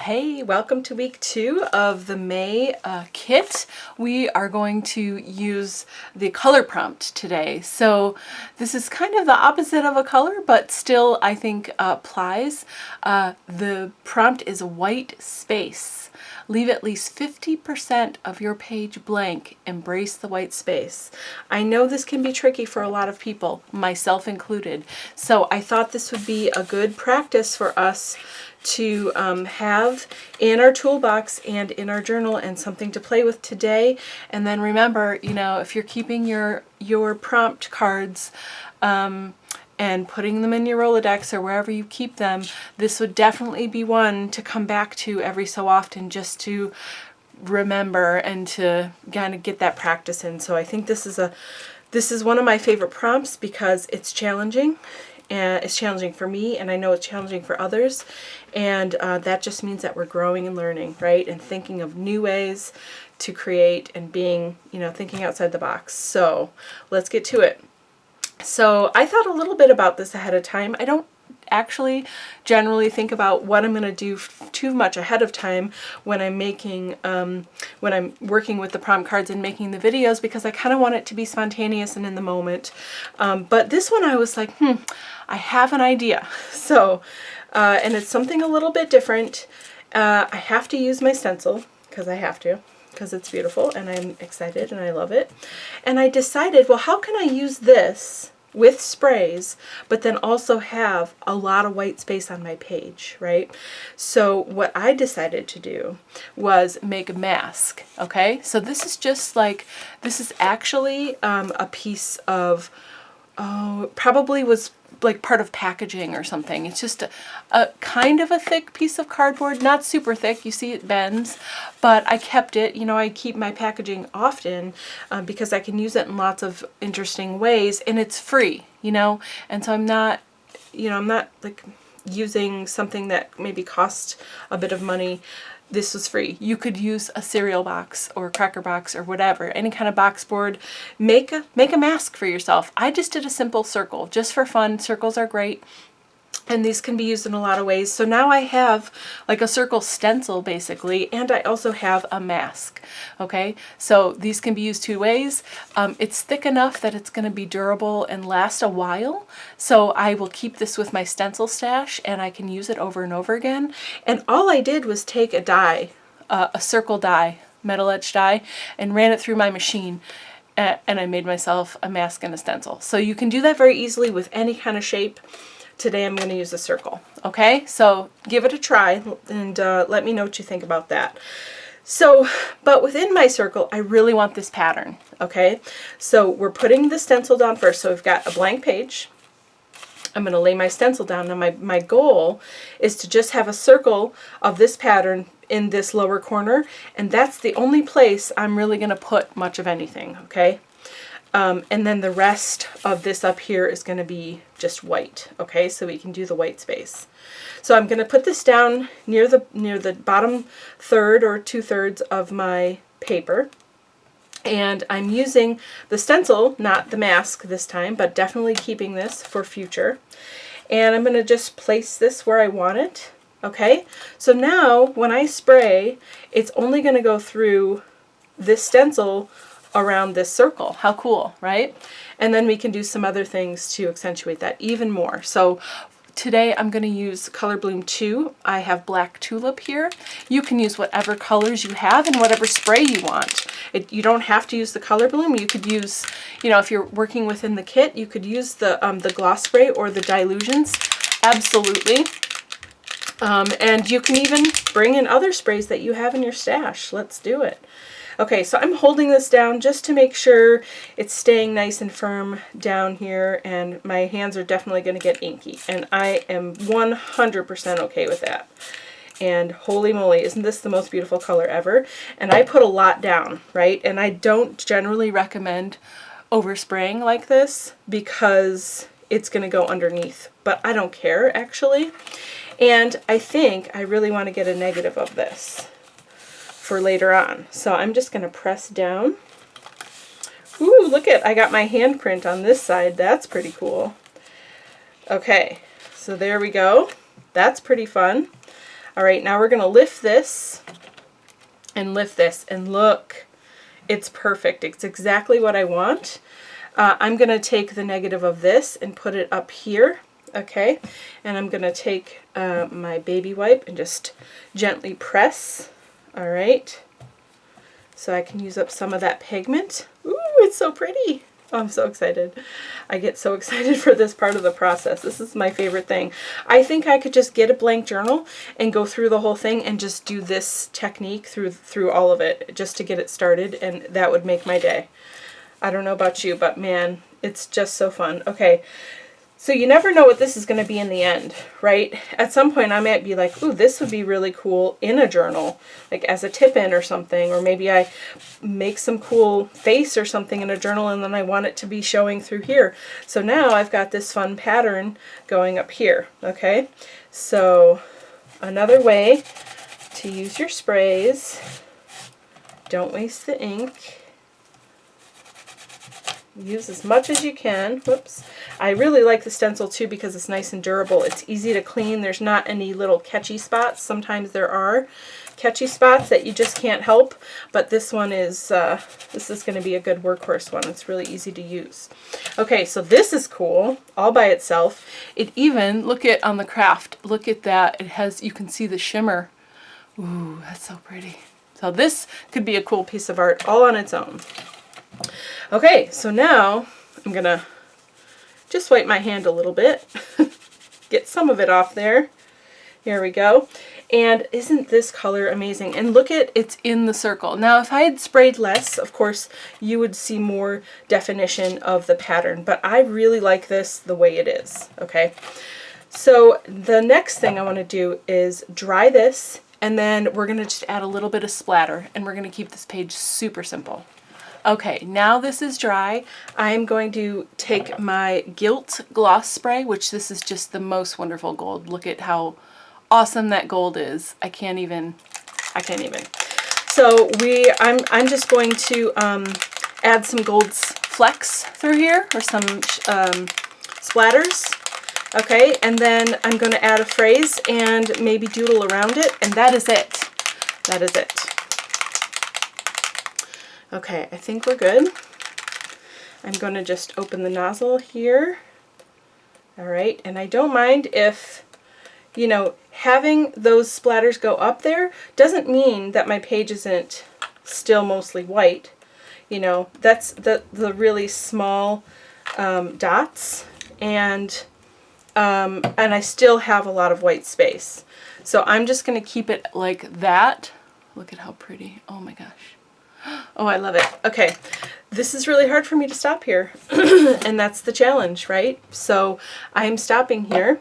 Hey, welcome to week 2 of the May kit. We are going to use the color prompt today. So this is kind of the opposite of a color, but still I think applies. The prompt is white space. Leave at least 50% of your page blank. Embrace the white space. I know this can be tricky for a lot of people, myself included. So I thought this would be a good practice for us to have in our toolbox and in our journal, and something to play with today. And then remember, you know, if you're keeping your prompt cards and putting them in your Rolodex or wherever you keep them, this would definitely be one to come back to every so often, just to remember and to kind of get that practice in. So I think this is one of my favorite prompts because it's challenging. And it's challenging for me, and I know it's challenging for others, and that just means that we're growing and learning, right? And thinking of new ways to create and being, you know, thinking outside the box. So let's get to it. So I thought a little bit about this ahead of time. I don't actually generally think about what I'm going to do too much ahead of time when I'm making when I'm working with the prompt cards and making the videos, because I kind of want it to be spontaneous and in the moment. But this one I was like, I have an idea. So and it's something a little bit different. I have to use my stencil because I have to, because it's beautiful and I'm excited and I love it. And I decided, well, how can I use this with sprays, but then also have a lot of white space on my page, right? So what I decided to do was make a mask, okay? So this is just like, this is actually a piece of, probably was like part of packaging or something. It's just a kind of a thick piece of cardboard, not super thick, you see it bends, but I kept it. You know, I keep my packaging often because I can use it in lots of interesting ways, and it's free, you know, and so I'm not like using something that maybe cost a bit of money. This was free. You could use a cereal box or a cracker box or whatever, any kind of box board. Make a mask for yourself. I just did a simple circle just for fun. Circles are great. And these can be used in a lot of ways. So now I have like a circle stencil basically, and I also have a mask. Okay, so these can be used two ways. It's thick enough that it's going to be durable and last a while. So I will keep this with my stencil stash and I can use it over and over again. And all I did was take a die, a circle die, metal etched die, and ran it through my machine. And I made myself a mask and a stencil. So you can do that very easily with any kind of shape. Today I'm going to use a circle. Okay, so give it a try and let me know what you think about that. So, but within my circle, I really want this pattern. Okay, so we're putting the stencil down first. So we've got a blank page. I'm going to lay my stencil down. Now my goal is to just have a circle of this pattern in this lower corner, and that's the only place I'm really going to put much of anything. Okay. And then the rest of this up here is going to be just white, okay? So we can do the white space. So I'm going to put this down near the bottom third or 2/3 of my paper. And I'm using the stencil, not the mask this time, but definitely keeping this for future. And I'm going to just place this where I want it, okay? So now when I spray, it's only going to go through this stencil around this circle. How cool, right? And then we can do some other things to accentuate that even more. So today I'm going to use Color Bloom 2. I have Black Tulip here. You can use whatever colors you have and whatever spray you want. You don't have to use the Color Bloom. You could use, you know, if you're working within the kit, you could use the gloss spray or the dilutions. Absolutely. And you can even bring in other sprays that you have in your stash. Let's do it. Okay, so I'm holding this down just to make sure it's staying nice and firm down here, and my hands are definitely going to get inky, and I am 100% okay with that. And holy moly, isn't this the most beautiful color ever? And I put a lot down, right? And I don't generally recommend overspraying like this because it's going to go underneath, but I don't care actually. And I think I really want to get a negative of this for later on. So I'm just going to press down. Ooh, look at, I got my handprint on this side. That's pretty cool. Okay, so there we go. That's pretty fun. All right, now we're going to lift this and lift this, and look, it's perfect. It's exactly what I want. I'm going to take the negative of this and put it up here, okay? And I'm going to take my baby wipe and just gently press, all right? So I can use up some of that pigment. Ooh, it's so pretty. Oh, I'm so excited. I get so excited for this part of the process. This is my favorite thing. I think I could just get a blank journal and go through the whole thing and just do this technique through all of it just to get it started, and that would make my day. I don't know about you, but man, it's just so fun. Okay, so you never know what this is going to be in the end, right? At some point I might be like, ooh, this would be really cool in a journal, like as a tip-in or something, or maybe I make some cool face or something in a journal and then I want it to be showing through here. So now I've got this fun pattern going up here, okay? So another way to use your sprays, don't waste the ink. Use as much as you can. Whoops. I really like the stencil too because it's nice and durable. It's easy to clean. There's not any little catchy spots. Sometimes there are catchy spots that you just can't help, but this one is, this is going to be a good workhorse one. It's really easy to use. Okay, so this is cool all by itself. It even, look at on the craft, look at that. It has, you can see the shimmer. Ooh, that's so pretty. So this could be a cool piece of art all on its own. Okay, so now I'm gonna just wipe my hand a little bit, get some of it off there. Here we go. And isn't this color amazing? And look at, it's in the circle. Now, if I had sprayed less, of course, you would see more definition of the pattern, but I really like this the way it is, okay? So the next thing I want to do is dry this, and then we're gonna just add a little bit of splatter, and we're gonna keep this page super simple. Okay, now this is dry. I'm going to take my Gilt Gloss Spray, which this is just the most wonderful gold. Look at how awesome that gold is. I can't even. So I'm just going to add some gold flecks through here, or some splatters. Okay, and then I'm going to add a phrase and maybe doodle around it, and that is it. That is it. Okay, I think we're good. I'm going to just open the nozzle here. All right, and I don't mind if, you know, having those splatters go up there doesn't mean that my page isn't still mostly white. You know, that's the really small dots, and I still have a lot of white space. So I'm just going to keep it like that. Look at how pretty. Oh my gosh. Oh, I love it. Okay, this is really hard for me to stop here, and that's the challenge, right? So I'm stopping here.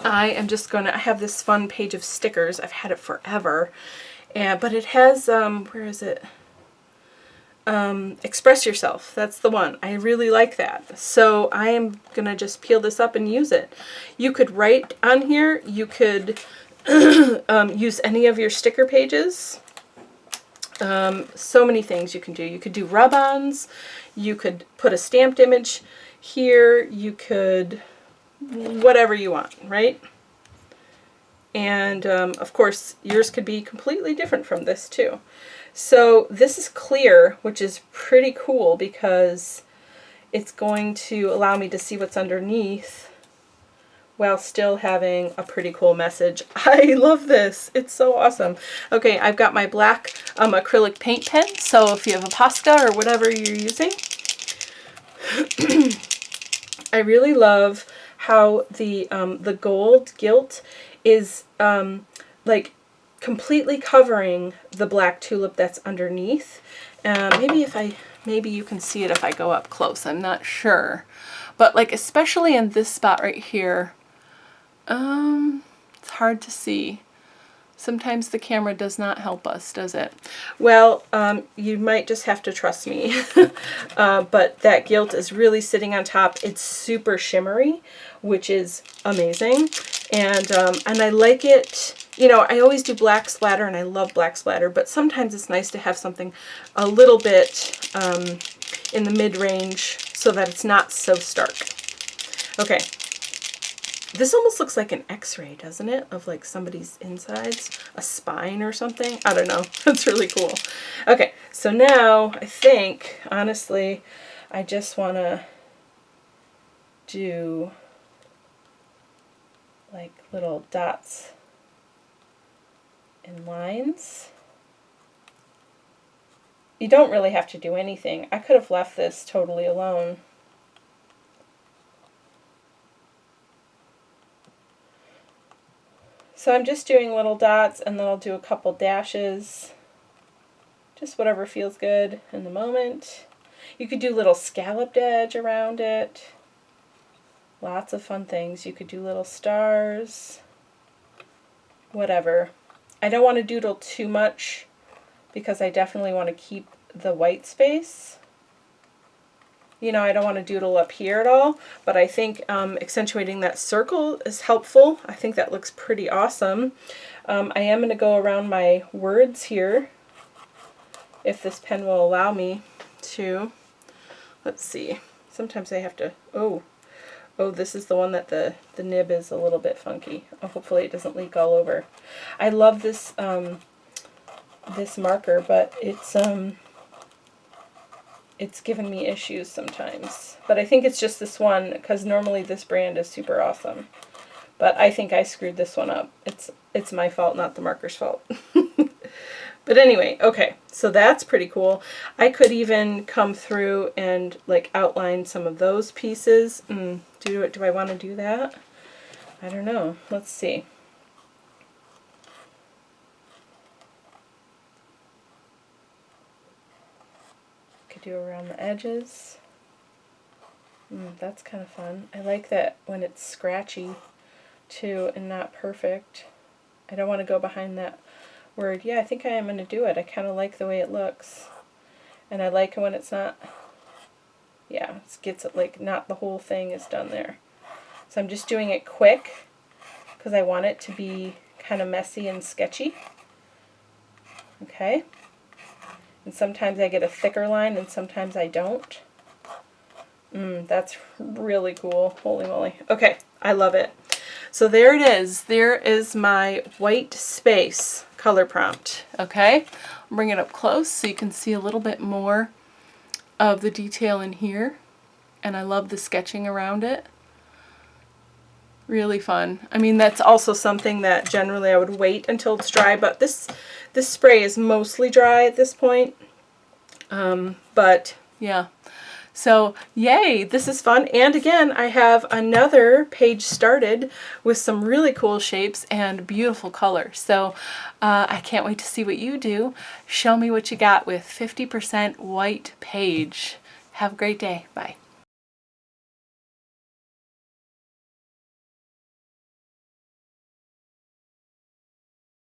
I am just going to, I have this fun page of stickers. I've had it forever, but it has, where is it? Express Yourself. That's the one. I really like that. So I am going to just peel this up and use it. You could write on here. You could use any of your sticker pages. So many things you can do. You could do rub-ons, you could put a stamped image here, you could, whatever you want, right? And of course yours could be completely different from this too. So this is clear, which is pretty cool because it's going to allow me to see what's underneath while still having a pretty cool message. I love this. It's so awesome. Okay, I've got my black acrylic paint pen, so if you have a Posca or whatever you're using. I really love how the gold gilt is like completely covering the black tulip that's underneath. Maybe you can see it if I go up close. I'm not sure. But like especially in this spot right here, it's hard to see. Sometimes the camera does not help us, does it? Well, you might just have to trust me. But that gilt is really sitting on top. It's super shimmery, which is amazing. And I like it. You know, I always do black splatter, and I love black splatter, but sometimes it's nice to have something a little bit in the mid-range so that it's not so stark. Okay. This almost looks like an x-ray, doesn't it? Of like somebody's insides, a spine or something. I don't know. That's really cool. Okay, so now I think, honestly, I just want to do like little dots and lines. You don't really have to do anything. I could have left this totally alone. So I'm just doing little dots, and then I'll do a couple dashes. Just whatever feels good in the moment. You could do little scalloped edge around it. Lots of fun things. You could do little stars. Whatever. I don't want to doodle too much because I definitely want to keep the white space. You know, I don't want to doodle up here at all, but I think accentuating that circle is helpful. I think that looks pretty awesome. I am going to go around my words here, if this pen will allow me to. Let's see. Sometimes I have to, oh, this is the one that the nib is a little bit funky. Oh, hopefully it doesn't leak all over. I love this, this marker, but it's given me issues sometimes. But I think it's just this one, because normally this brand is super awesome. But I think I screwed this one up. It's my fault, not the marker's fault. But anyway, okay, so that's pretty cool. I could even come through and like outline some of those pieces. Do I want to do that? I don't know. Let's see. Could do around the edges. That's kind of fun. I like that when it's scratchy too and not perfect. I don't want to go behind that word. Yeah, I think I am going to do it. I kind of like the way it looks. And I like when it's not, yeah, it gets it like not the whole thing is done there. So I'm just doing it quick because I want it to be kind of messy and sketchy. Okay. And sometimes I get a thicker line and sometimes I don't. That's really cool. Holy moly. Okay, I love it. So there it is. There is my white space color prompt. Okay, I'll bring it up close so you can see a little bit more of the detail in here. And I love the sketching around it. Really fun. I mean, that's also something that generally I would wait until it's dry, but this spray is mostly dry at this point. But yeah. So yay, this is fun. And again, I have another page started with some really cool shapes and beautiful colors. So I can't wait to see what you do. Show me what you got with 50% white page. Have a great day. Bye.